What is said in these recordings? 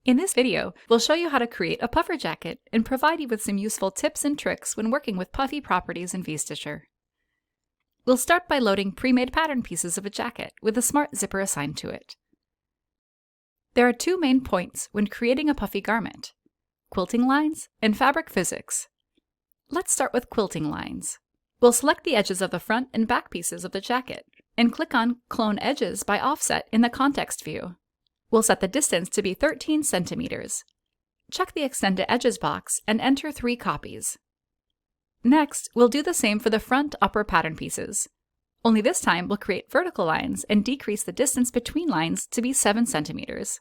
In this video, we'll show you how to create a puffer jacket and provide you with some useful tips and tricks when working with puffy properties in VStitcher. We'll start by loading pre-made pattern pieces of a jacket with a smart zipper assigned to it. There are two main points when creating a puffy garment: quilting lines and fabric physics. Let's start with quilting lines. We'll select the edges of the front and back pieces of the jacket and click on Clone Edges by Offset in the context view. We'll set the distance to be 13 centimeters. Check the Extend to Edges box and enter 3 copies. Next, we'll do the same for the front upper pattern pieces. Only this time, we'll create vertical lines and decrease the distance between lines to be 7 centimeters.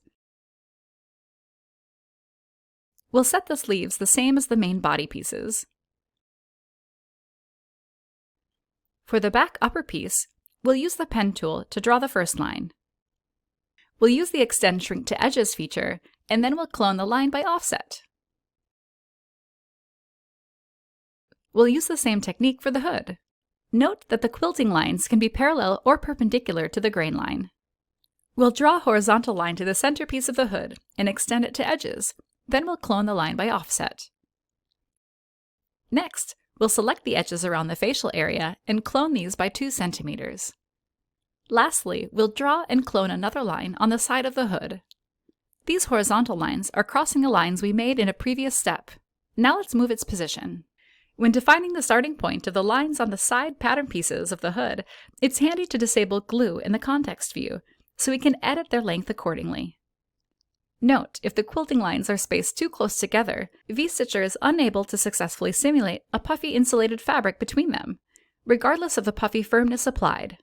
We'll set the sleeves the same as the main body pieces. For the back upper piece, we'll use the pen tool to draw the first line. We'll use the Extend Shrink to Edges feature, and then we'll clone the line by offset. We'll use the same technique for the hood. Note that the quilting lines can be parallel or perpendicular to the grain line. We'll draw a horizontal line to the centerpiece of the hood and extend it to edges, then we'll clone the line by offset. Next, we'll select the edges around the facial area and clone these by 2 centimeters. Lastly, we'll draw and clone another line on the side of the hood. These horizontal lines are crossing the lines we made in a previous step. Now let's move its position. When defining the starting point of the lines on the side pattern pieces of the hood, it's handy to disable glue in the context view, so we can edit their length accordingly. Note, if the quilting lines are spaced too close together, VStitcher is unable to successfully simulate a puffy insulated fabric between them, regardless of the puffy firmness applied.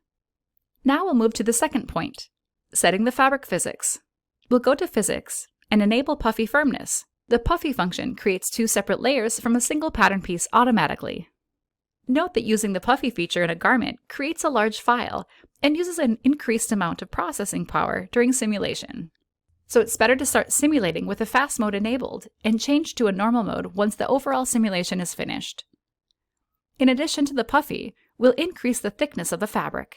Now we'll move to the second point, setting the fabric physics. We'll go to Physics and enable puffy firmness. The puffy function creates 2 separate layers from a single pattern piece automatically. Note that using the puffy feature in a garment creates a large file and uses an increased amount of processing power during simulation. So it's better to start simulating with the fast mode enabled and change to a normal mode once the overall simulation is finished. In addition to the puffy, we'll increase the thickness of the fabric.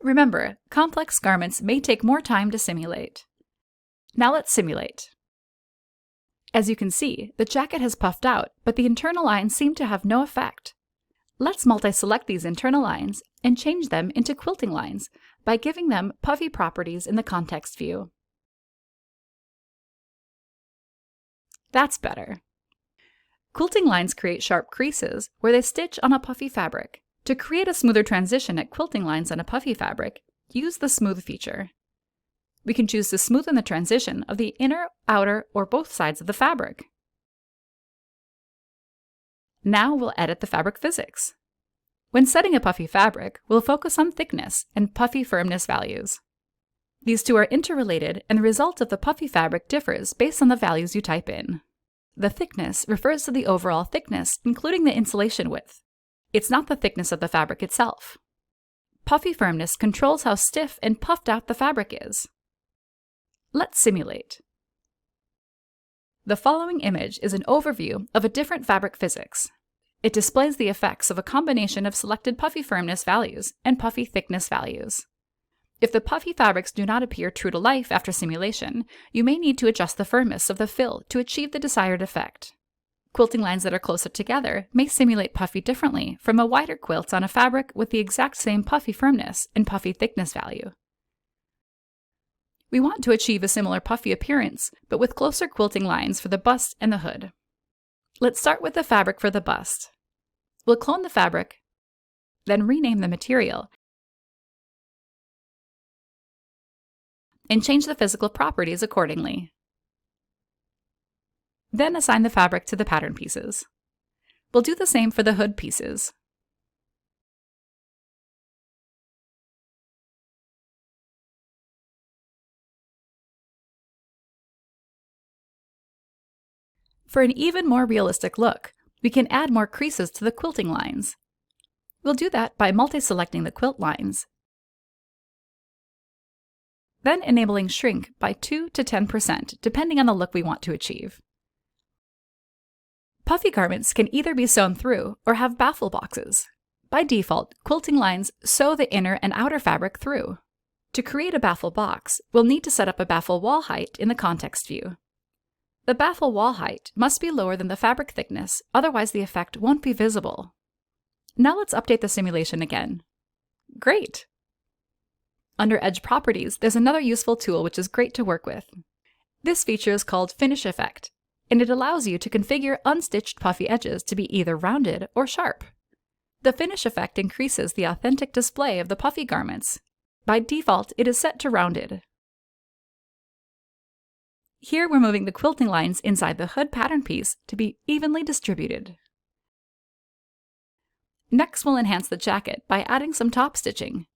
Remember, complex garments may take more time to simulate. Now let's simulate. As you can see, the jacket has puffed out, but the internal lines seem to have no effect. Let's multi-select these internal lines and change them into quilting lines by giving them puffy properties in the context view. That's better. Quilting lines create sharp creases where they stitch on a puffy fabric. To create a smoother transition at quilting lines on a puffy fabric, use the Smooth feature. We can choose to smoothen the transition of the inner, outer, or both sides of the fabric. Now we'll edit the fabric physics. When setting a puffy fabric, we'll focus on thickness and puffy firmness values. These two are interrelated, and the result of the puffy fabric differs based on the values you type in. The thickness refers to the overall thickness, including the insulation width. It's not the thickness of the fabric itself. Puffy firmness controls how stiff and puffed out the fabric is. Let's simulate. The following image is an overview of a different fabric physics. It displays the effects of a combination of selected puffy firmness values and puffy thickness values. If the puffy fabrics do not appear true to life after simulation, you may need to adjust the firmness of the fill to achieve the desired effect. Quilting lines that are closer together may simulate puffy differently from a wider quilt on a fabric with the exact same puffy firmness and puffy thickness value. We want to achieve a similar puffy appearance, but with closer quilting lines for the bust and the hood. Let's start with the fabric for the bust. We'll clone the fabric, then rename the material, and change the physical properties accordingly. Then assign the fabric to the pattern pieces. We'll do the same for the hood pieces. For an even more realistic look, we can add more creases to the quilting lines. We'll do that by multi-selecting the quilt lines, then enabling shrink by 2 to 10%, depending on the look we want to achieve. Puffy garments can either be sewn through or have baffle boxes. By default, quilting lines sew the inner and outer fabric through. To create a baffle box, we'll need to set up a baffle wall height in the context view. The baffle wall height must be lower than the fabric thickness, otherwise the effect won't be visible. Now let's update the simulation again. Great! Under Edge Properties, there's another useful tool which is great to work with. This feature is called Finish Effect, and it allows you to configure unstitched puffy edges to be either rounded or sharp. The Finish Effect increases the authentic display of the puffy garments. By default, it is set to rounded. Here we're moving the quilting lines inside the hood pattern piece to be evenly distributed. Next, we'll enhance the jacket by adding some top stitching.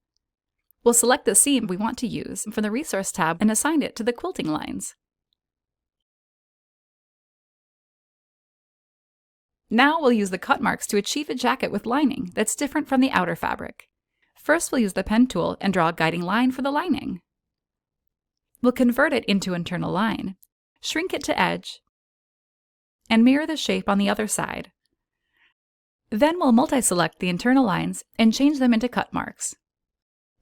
We'll select the seam we want to use from the Resource tab and assign it to the quilting lines. Now we'll use the cut marks to achieve a jacket with lining that's different from the outer fabric. First, we'll use the pen tool and draw a guiding line for the lining. We'll convert it into internal line, shrink it to edge, and mirror the shape on the other side. Then we'll multi-select the internal lines and change them into cut marks.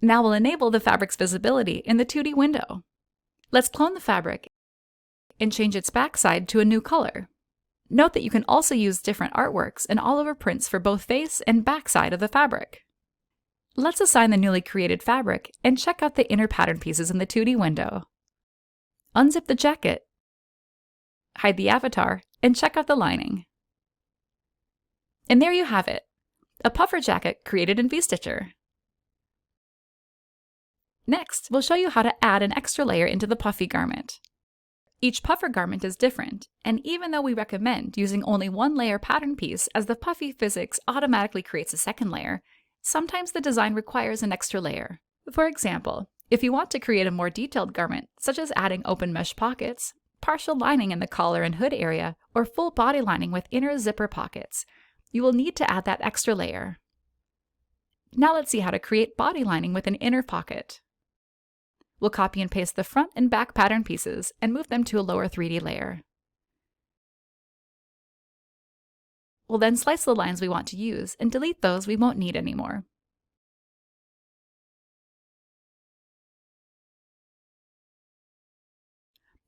Now we'll enable the fabric's visibility in the 2D window. Let's clone the fabric and change its backside to a new color. Note that you can also use different artworks and all-over prints for both face and backside of the fabric. Let's assign the newly created fabric and check out the inner pattern pieces in the 2D window. Unzip the jacket, hide the avatar, and check out the lining. And there you have it, a puffer jacket created in VStitcher. Next, we'll show you how to add an extra layer into the puffy garment. Each puffer garment is different, and even though we recommend using only one layer pattern piece as the puffy physics automatically creates a second layer, sometimes the design requires an extra layer. For example, if you want to create a more detailed garment, such as adding open mesh pockets, partial lining in the collar and hood area, or full body lining with inner zipper pockets, you will need to add that extra layer. Now let's see how to create body lining with an inner pocket. We'll copy and paste the front and back pattern pieces and move them to a lower 3D layer. We'll then slice the lines we want to use and delete those we won't need anymore.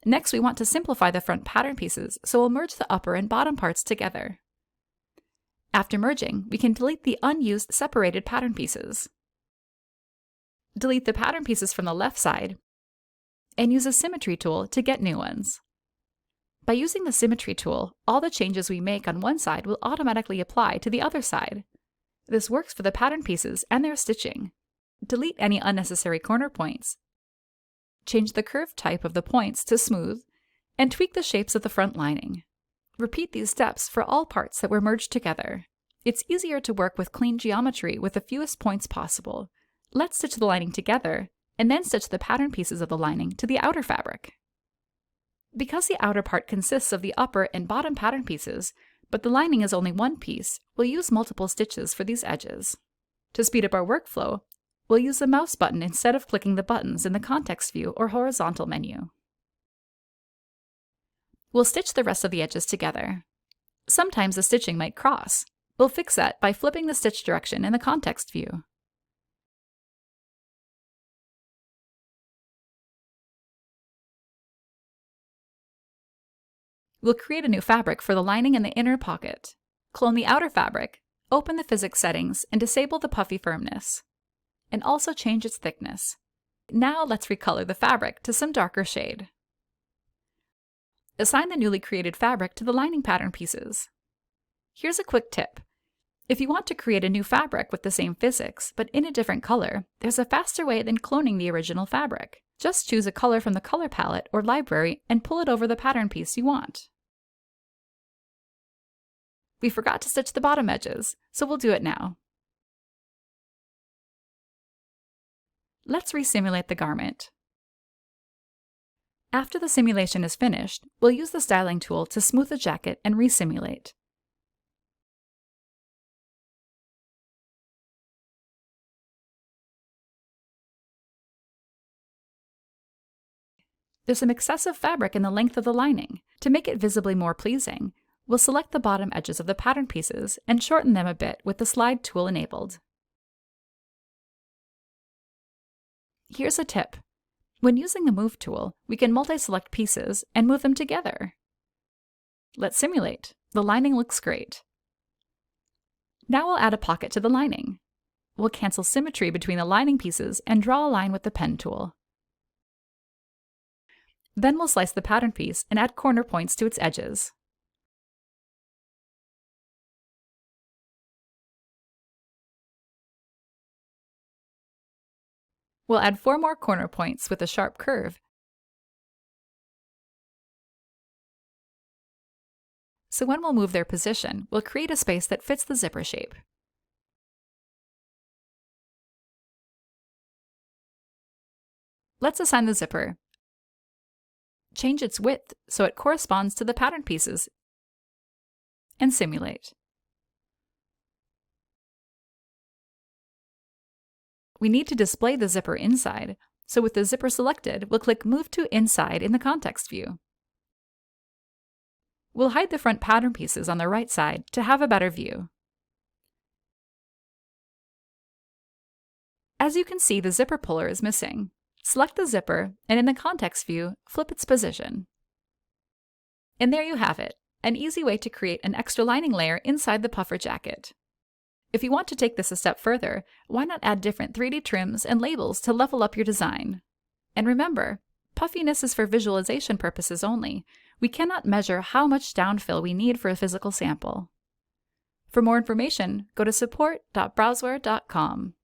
Next, we want to simplify the front pattern pieces, so we'll merge the upper and bottom parts together. After merging, we can delete the unused separated pattern pieces. Delete the pattern pieces from the left side, and use a symmetry tool to get new ones. By using the symmetry tool, all the changes we make on one side will automatically apply to the other side. This works for the pattern pieces and their stitching. Delete any unnecessary corner points, change the curved type of the points to smooth, and tweak the shapes of the front lining. Repeat these steps for all parts that were merged together. It's easier to work with clean geometry with the fewest points possible. Let's stitch the lining together, and then stitch the pattern pieces of the lining to the outer fabric. Because the outer part consists of the upper and bottom pattern pieces, but the lining is only one piece, we'll use multiple stitches for these edges. To speed up our workflow, we'll use the mouse button instead of clicking the buttons in the context view or horizontal menu. We'll stitch the rest of the edges together. Sometimes the stitching might cross. We'll fix that by flipping the stitch direction in the context view. We'll create a new fabric for the lining in the inner pocket. Clone the outer fabric, open the physics settings, and disable the puffy firmness, and also change its thickness. Now let's recolor the fabric to some darker shade. Assign the newly created fabric to the lining pattern pieces. Here's a quick tip. If you want to create a new fabric with the same physics, but in a different color, there's a faster way than cloning the original fabric. Just choose a color from the color palette or library and pull it over the pattern piece you want. We forgot to stitch the bottom edges, so we'll do it now. Let's resimulate the garment. After the simulation is finished, we'll use the styling tool to smooth the jacket and resimulate. There's some excessive fabric in the length of the lining. To make it visibly more pleasing, we'll select the bottom edges of the pattern pieces and shorten them a bit with the slide tool enabled. Here's a tip. When using the Move tool, we can multi-select pieces and move them together. Let's simulate. The lining looks great. Now we'll add a pocket to the lining. We'll cancel symmetry between the lining pieces and draw a line with the pen tool. Then we'll slice the pattern piece and add corner points to its edges. We'll add 4 more corner points with a sharp curve. So when we'll move their position, we'll create a space that fits the zipper shape. Let's assign the zipper. Change its width so it corresponds to the pattern pieces, and simulate. We need to display the zipper inside, so with the zipper selected, we'll click Move to Inside in the context view. We'll hide the front pattern pieces on the right side to have a better view. As you can see, the zipper puller is missing. Select the zipper, and in the context view, flip its position. And there you have it, an easy way to create an extra lining layer inside the puffer jacket. If you want to take this a step further, why not add different 3D trims and labels to level up your design? And remember, puffiness is for visualization purposes only. We cannot measure how much downfill we need for a physical sample. For more information, go to support.browseware.com.